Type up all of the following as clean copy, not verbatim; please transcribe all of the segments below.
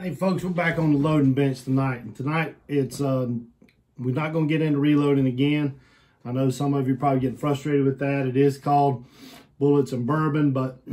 Hey folks, we're back on the loading bench tonight. And tonight it's we're not going to get into reloading again. I know some of you are probably getting frustrated with that. It is called bullets and bourbon, but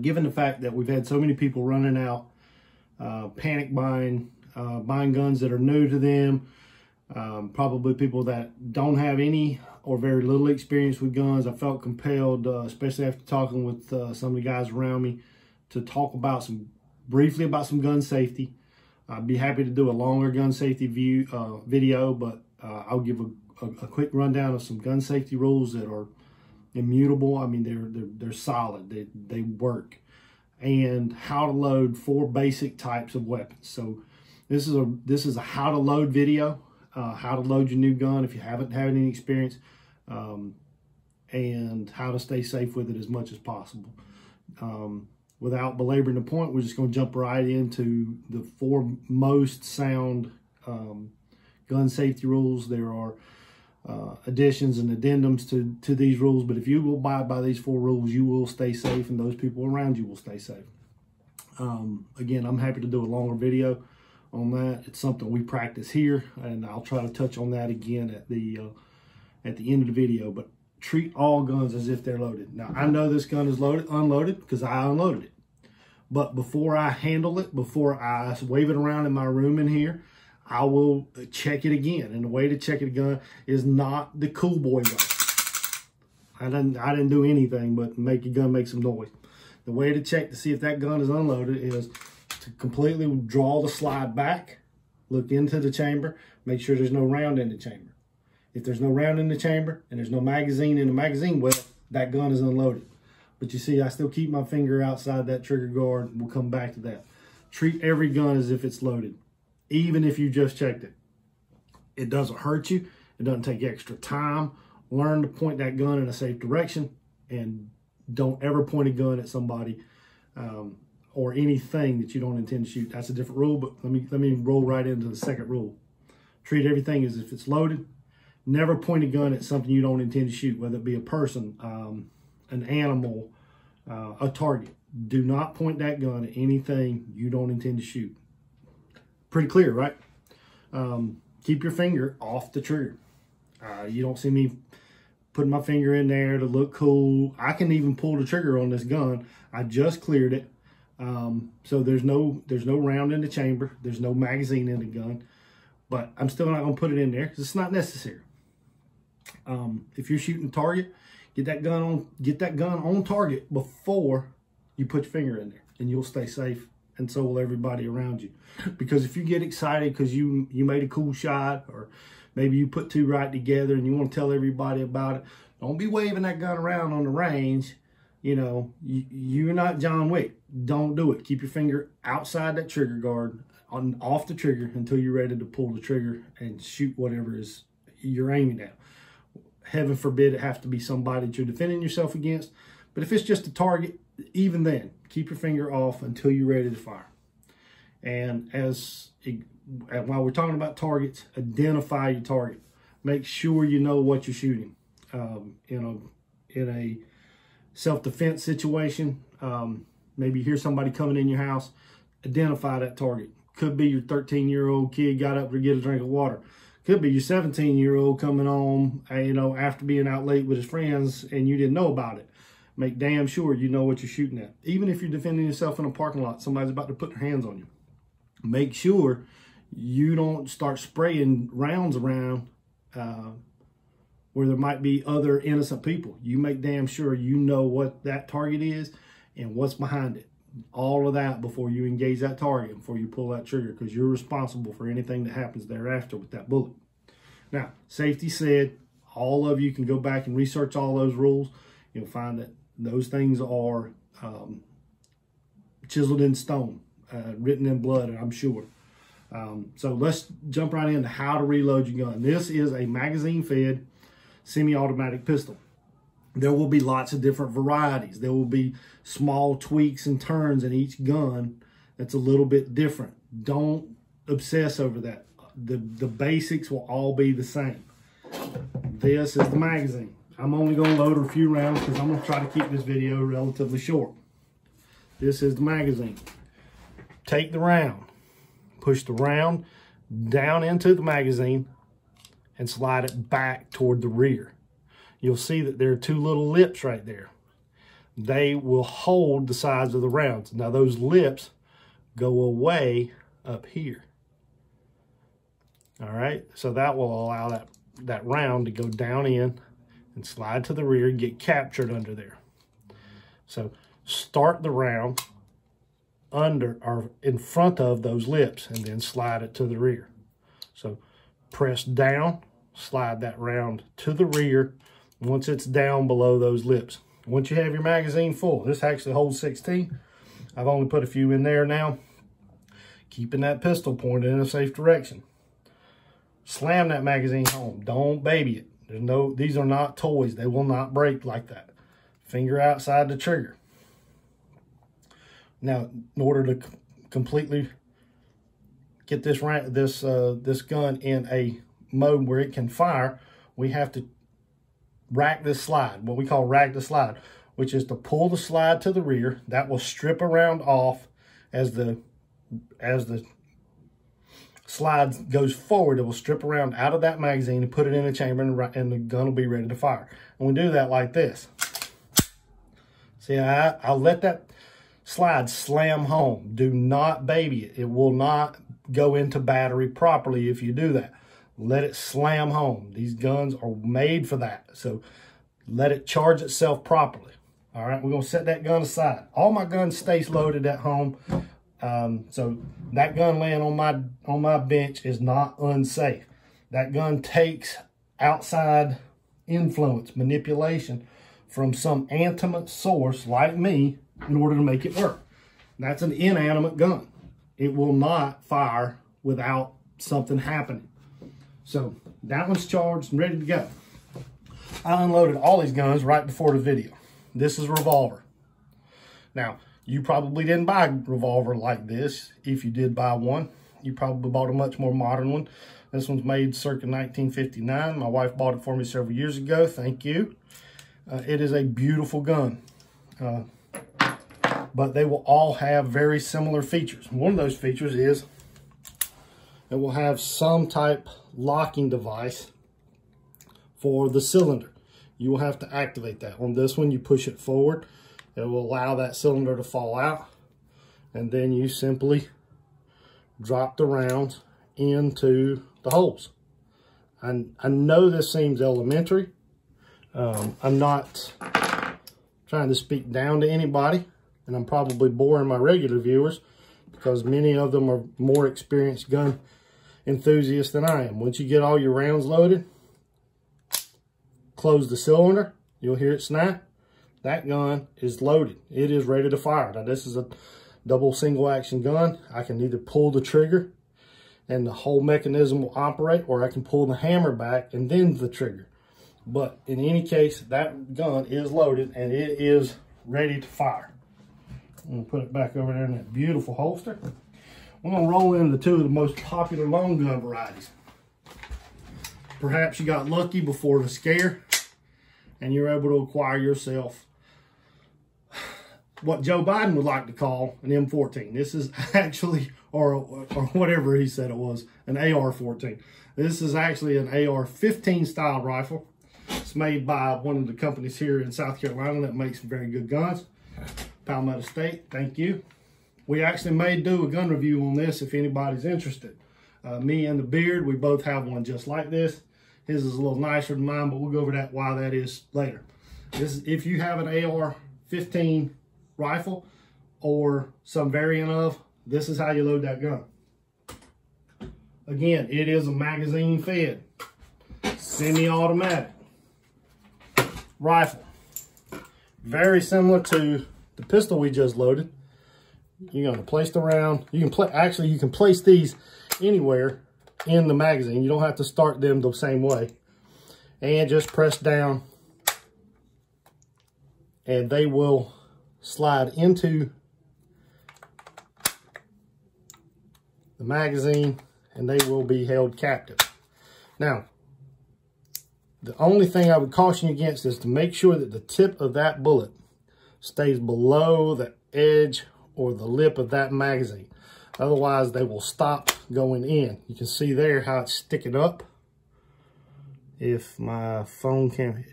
given the fact that we've had so many people running out, panic buying, buying guns that are new to them, probably people that don't have any or very little experience with guns, I felt compelled, especially after talking with some of the guys around me, to talk about briefly about some gun safety. I'd be happy to do a longer gun safety video, but I'll give a quick rundown of some gun safety rules that are immutable. I mean, they're solid. They work, and how to load 4 basic types of weapons. So this is a how to load video, how to load your new gun if you haven't had any experience, and how to stay safe with it as much as possible. Without belaboring the point, we're just going to jump right into the 4 most sound gun safety rules. There are additions and addendums to these rules, but if you will abide by these 4 rules, you will stay safe and those people around you will stay safe. Again, I'm happy to do a longer video on that. It's something we practice here, and I'll try to touch on that again at the end of the video. But treat all guns as if they're loaded. Now, I know this gun is unloaded because I unloaded it. But before I handle it, before I wave it around in my room in here, I will check it again. And the way to check a gun is not the cool boy way. I didn't do anything but make your gun make some noise. The way to check to see if that gun is unloaded is to completely draw the slide back, look into the chamber, make sure there's no round in the chamber. If there's no round in the chamber and there's no magazine in the magazine well, that gun is unloaded. But you see, I still keep my finger outside that trigger guard. We'll come back to that. Treat every gun as if it's loaded, even if you just checked it. It doesn't hurt you. It doesn't take extra time. Learn to point that gun in a safe direction, and don't ever point a gun at somebody or anything that you don't intend to shoot. That's a different rule, but let me roll right into the second rule. Treat everything as if it's loaded. Never point a gun at something you don't intend to shoot, whether it be a person, an animal, a target. Do not point that gun at anything you don't intend to shoot. Pretty clear, right? Keep your finger off the trigger. You don't see me putting my finger in there to look cool. I can even pull the trigger on this gun. I just cleared it. So there's no round in the chamber. There's no magazine in the gun. But I'm still not going to put it in there because it's not necessary. If you're shooting a target, get that gun on target before you put your finger in there, and you'll stay safe, and so will everybody around you. Because if you get excited because you made a cool shot, or maybe you put 2 right together and you want to tell everybody about it, don't be waving that gun around on the range. You know, you're not John Wick. Don't do it. Keep your finger outside that trigger guard, off the trigger, until you're ready to pull the trigger and shoot whatever is you're aiming at. Heaven forbid it has to be somebody that you're defending yourself against. But if it's just a target, even then, keep your finger off until you're ready to fire. And while we're talking about targets, identify your target. Make sure you know what you're shooting. In a self-defense situation, maybe you hear somebody coming in your house, identify that target. Could be your 13-year-old kid got up to get a drink of water. Could be your 17-year-old coming home, after being out late with his friends and you didn't know about it. Make damn sure you know what you're shooting at. Even if you're defending yourself in a parking lot, somebody's about to put their hands on you. Make sure you don't start spraying rounds around where there might be other innocent people. You make damn sure you know what that target is and what's behind it. All of that before you engage that target, before you pull that trigger, because you're responsible for anything that happens thereafter with that bullet. Now, safety said, all of you can go back and research all those rules. You'll find that those things are chiseled in stone, written in blood, I'm sure. So let's jump right into how to reload your gun. This is a magazine-fed semi-automatic pistol. There will be lots of different varieties. There will be small tweaks and turns in each gun that's a little bit different. Don't obsess over that. The basics will all be the same. This is the magazine. I'm only going to load a few rounds because I'm going to try to keep this video relatively short. This is the magazine. take the round, push the round down into the magazine and slide it back toward the rear. You'll see that there are two little lips right there. They will hold the sides of the rounds. Now those lips go away up here. All right, so that will allow that round to go down in and slide to the rear and get captured under there. So start the round under or in front of those lips and then slide it to the rear. So press down, slide that round to the rear once it's down below those lips. Once you have your magazine full, this actually holds 16. I've only put a few in there now, keeping that pistol pointed in a safe direction. Slam that magazine home. Don't baby it. These are not toys. They will not break like that. Finger outside the trigger. Now, in order to completely get this gun in a mode where it can fire, we have to rack this slide, what we call rack the slide, which is to pull the slide to the rear. That will strip a round off as the slide goes forward. It will strip a round out of that magazine and put it in the chamber, and the gun will be ready to fire. And we do that like this. See, I'll let that slide slam home. Do not baby it. It will not go into battery properly if you do that. Let it slam home. These guns are made for that. So let it charge itself properly. All right, we're going to set that gun aside. All my guns stays loaded at home. So that gun laying on my bench is not unsafe. That gun takes outside influence, manipulation from some animate source like me in order to make it work. That's an inanimate gun. It will not fire without something happening. So that one's charged and ready to go. I unloaded all these guns right before the video. This is a revolver. Now, you probably didn't buy a revolver like this. If you did buy one, you probably bought a much more modern one. This one's made circa 1959. My wife bought it for me several years ago. Thank you. It is a beautiful gun. But they will all have very similar features. One of those features is it will have some type locking device for the cylinder. You will have to activate that. On this one, you push it forward. It will allow that cylinder to fall out. And then you simply drop the rounds into the holes. And I know this seems elementary. I'm not trying to speak down to anybody, and I'm probably boring my regular viewers because many of them are more experienced gun enthusiasts than I am. Once you get all your rounds loaded, close the cylinder, you'll hear it snap. That gun is loaded. It is ready to fire. Now this is a double single action gun. I can either pull the trigger and the whole mechanism will operate, or I can pull the hammer back and then the trigger. But in any case, that gun is loaded and it is ready to fire. I'm gonna put it back over there in that beautiful holster. We're gonna roll into two of the most popular long gun varieties. Perhaps you got lucky before the scare and you're able to acquire yourself what Joe Biden would like to call an M14. This is actually, or whatever he said it was, an AR-14. This is actually an AR-15 style rifle. It's made by one of the companies here in South Carolina that makes very good guns. Palmetto State, thank you. We actually may do a gun review on this if anybody's interested. Me and the Beard, we both have one just like this. His is a little nicer than mine, but we'll go over that why that is later. This is, if you have an AR-15 rifle or some variant of, this is how you load that gun. Again, it is a magazine fed, semi-automatic rifle. Very similar to the pistol we just loaded. You're going to place the round. You can place these anywhere in the magazine. You don't have to start them the same way. And just press down and they will slide into the magazine and they will be held captive. Now, the only thing I would caution you against is to make sure that the tip of that bullet stays below the edge or the lip of that magazine. Otherwise, they will stop going in. You can see there how it's sticking up. If my phone can...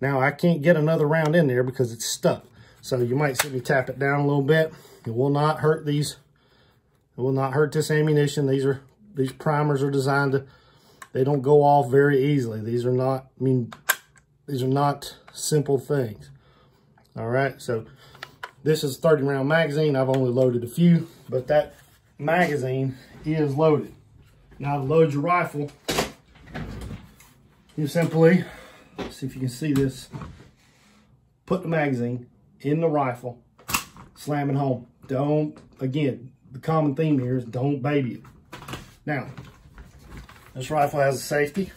Now, I can't get another round in there because it's stuck. So you might see me tap it down a little bit. It will not hurt these. It will not hurt this ammunition. These primers are designed to... They don't go off very easily. These are not... these are not simple things. All right, so this is a 30 round magazine. I've only loaded a few, but that magazine is loaded. Now to load your rifle, you simply, see if you can see this, put the magazine in the rifle, slam it home. Don't, again, the common theme here is don't baby it. Now, this rifle has a safety.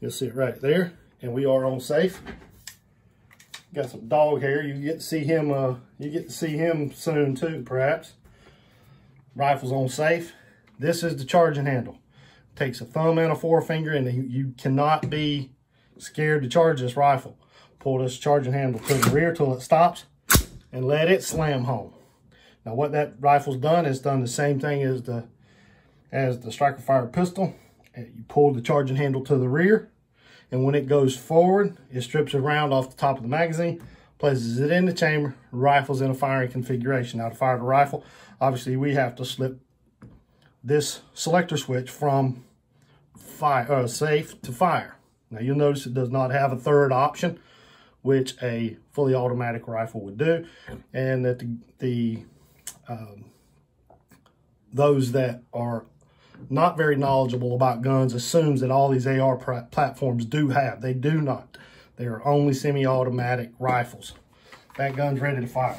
You'll see it right there, and we are on safe. Got some dog hair. You get to see him. You get to see him soon too, perhaps. Rifle's on safe. This is the charging handle. Takes a thumb and a forefinger, and you cannot be scared to charge this rifle. Pull this charging handle to the rear till it stops, and let it slam home. Now, what that rifle's done is done the same thing as the striker fire pistol. You pull the charging handle to the rear. And when it goes forward, it strips a round off the top of the magazine, places it in the chamber, rifle's in a firing configuration. Now to fire the rifle, obviously we have to slip this selector switch from safe to fire. Now you'll notice it does not have a third option, which a fully automatic rifle would do. And that those that are not very knowledgeable about guns assumes that all these AR platforms do have. They do not. They are only semi-automatic rifles. That gun's ready to fire.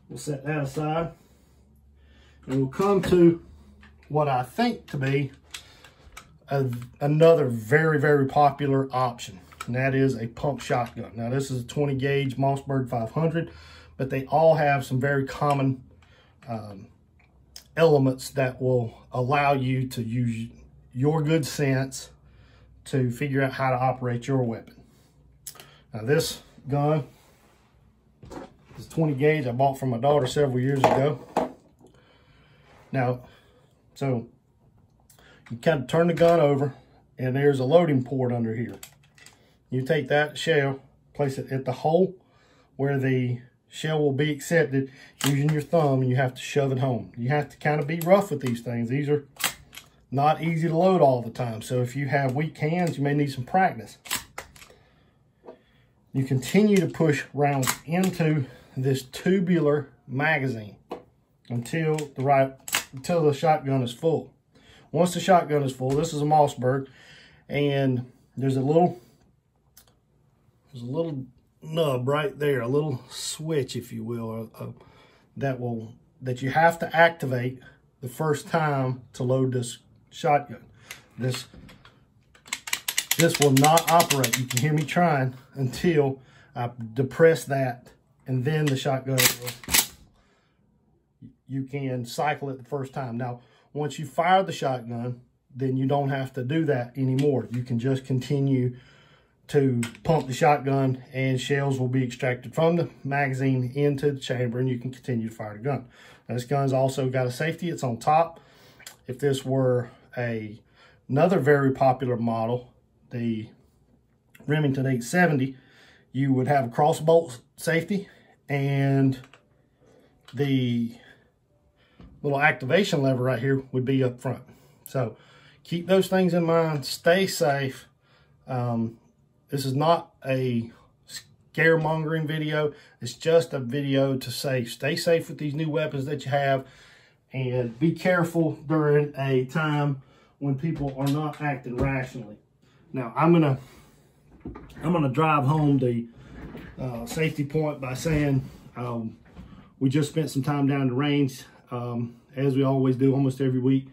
We'll set that aside. And we'll come to what I think to be another very, very popular option. And that is a pump shotgun. Now this is a 20 gauge Mossberg 500, but they all have some very common elements that will allow you to use your good sense to figure out how to operate your weapon. Now this gun is 20 gauge. I bought from my daughter several years ago. Now, so you kind of turn the gun over, and there's a loading port under here. You take that shell, place it at the hole where the shell will be accepted using your thumb, and you have to shove it home. You have to kind of be rough with these things. These are not easy to load all the time. So if you have weak hands, you may need some practice. You continue to push rounds into this tubular magazine until the shotgun is full. Once the shotgun is full, this is a Mossberg, and there's a little nub right there, a little switch, if you will, that you have to activate the first time to load this shotgun. This will not operate. You can hear me trying until I depress that, and then the shotgun you can cycle it the first time. Now, once you fire the shotgun, then you don't have to do that anymore. You can just continue to pump the shotgun, and shells will be extracted from the magazine into the chamber, and you can continue to fire the gun. Now, this gun's also got a safety. It's on top. If this were another very popular model, the Remington 870, you would have a crossbolt safety, and the little activation lever right here would be up front. So keep those things in mind. Stay safe. This is not a scaremongering video. It's just a video to say stay safe with these new weapons that you have, and be careful during a time when people are not acting rationally. Now I'm gonna drive home the safety point by saying we just spent some time down the range, as we always do almost every week.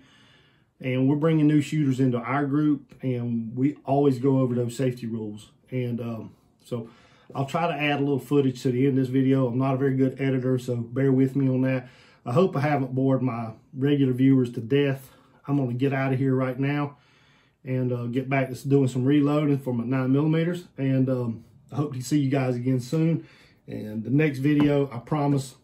And we're bringing new shooters into our group, and we always go over those safety rules. And so I'll try to add a little footage to the end of this video. I'm not a very good editor, so bear with me on that. I hope I haven't bored my regular viewers to death. I'm going to get out of here right now and get back to doing some reloading for my 9mm. And I hope to see you guys again soon. And the next video, I promise,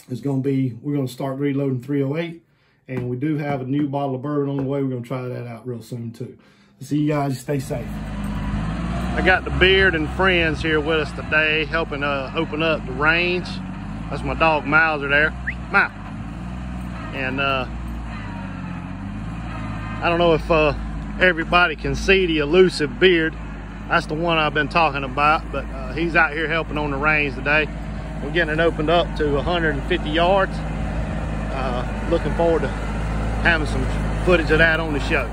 is going to be, we're going to start reloading 308. And we do have a new bottle of bourbon on the way. We're going to try that out real soon too. See you guys. Stay safe. I got the Beard and friends here with us today, helping open up the range. That's my dog Mauser there. Mau. And I don't know if everybody can see the elusive Beard. That's the one I've been talking about, but he's out here helping on the range today. We're getting it opened up to 150 yards. Looking forward to having some footage of that on the show.